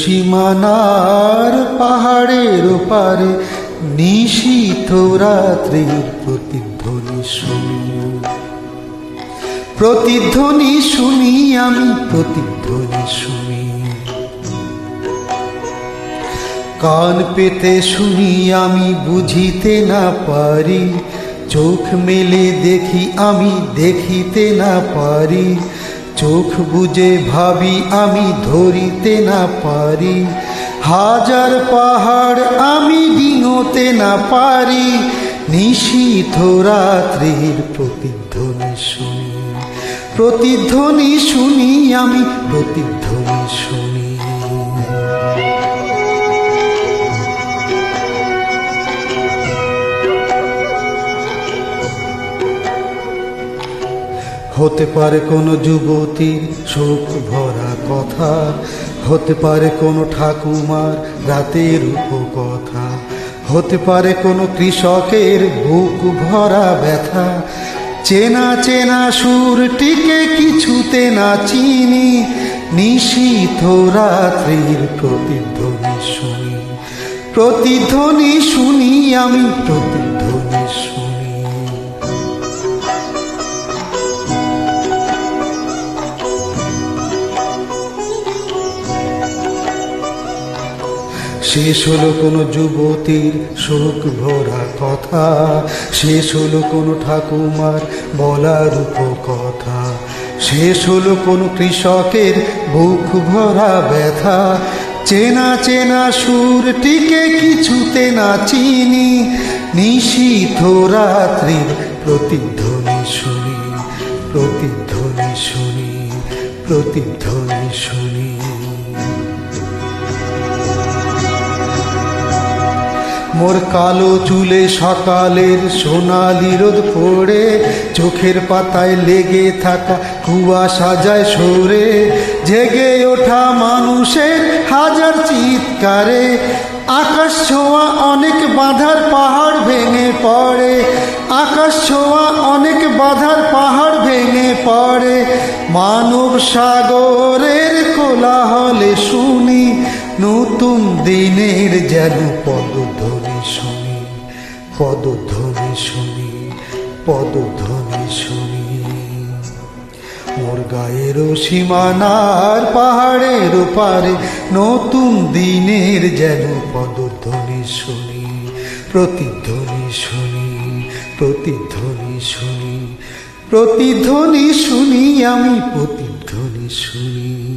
সীমানার পাহাড়ের ওপারে নিশীথ রাত্রির প্রতিধ্বনি শুনি, প্রতিধ্বনি শুনি আমি, প্রতিধ্বনি শুনি। কান পেতে শুনি আমি, বুঝিতে না পারি, চোখ মেলে দেখি আমি, দেখিতে না পারি, চোখ বুঝে ভাবি আমি, ধরিতে না পারি। হাজার পাহাড় আমি ডিঙোতে না পারি, নিশীথ রাত্রির প্রতিধ্বনি শুনি, প্রতিধ্বনি শুনি আমি, প্রতিধ্বনি শুনি। হতে পারে কোনো যুবতীর শোক ভরা কথা, হতে পারে কোনো ঠাকুমার রাতের উপকথা, হতে পারে কোনো কৃষকের বুক ভরা ব্যথা। চেনা চেনা সুরটিকে কিছুতে না চিনি, নিশীথ রাত্রির প্রতিধ্বনি শুনি, প্রতিধ্বনি শুনি আমি, প্রতিধ্বনি শুনি। শেষ হলো কোনো যুবতীর শোক ভরা কথা, শেষ হলো কোনো ঠাকুমার বলা রূপকথা, শেষ হলো কোনো কৃষকের বুক ভরা ব্যথা। চেনা চেনা সুরটিকে কিছুতে না চিনি, নিশীথ রাত্রির প্রতিধ্বনি শুনি, প্রতিধ্বনি শুনি, প্রতিধ্বনি শুনি। মোর কালো চুলে সকালের সোনালি রোদ পড়ে, চোখের পাতায় লেগে থাকা কুয়াশা যায় সরে, জেগে ওঠা মানুষের হাজার চিৎকারে, আকাশ ছোঁয়া অনেক বাঁধার পাহাড় ভেঙে পড়ে, আকাশ ছোঁয়া অনেক বাঁধার পাহাড় ভেঙে পড়ে। মানব সাগরের কোলাহলে শুনি, নতুন দিনের যেন পদধ্বনি শুনি, পদধ্বনি শুনি, পদধ্বনি শুনি। মোর গায়ের সীমানার পাহাড়ের ওপারে নতুন দিনের যেন পদধ্বনি শুনি, প্রতিধ্বনি শুনি, প্রতিধ্বনি শুনি, প্রতিধ্বনি শুনি আমি, প্রতিধ্বনি শুনি।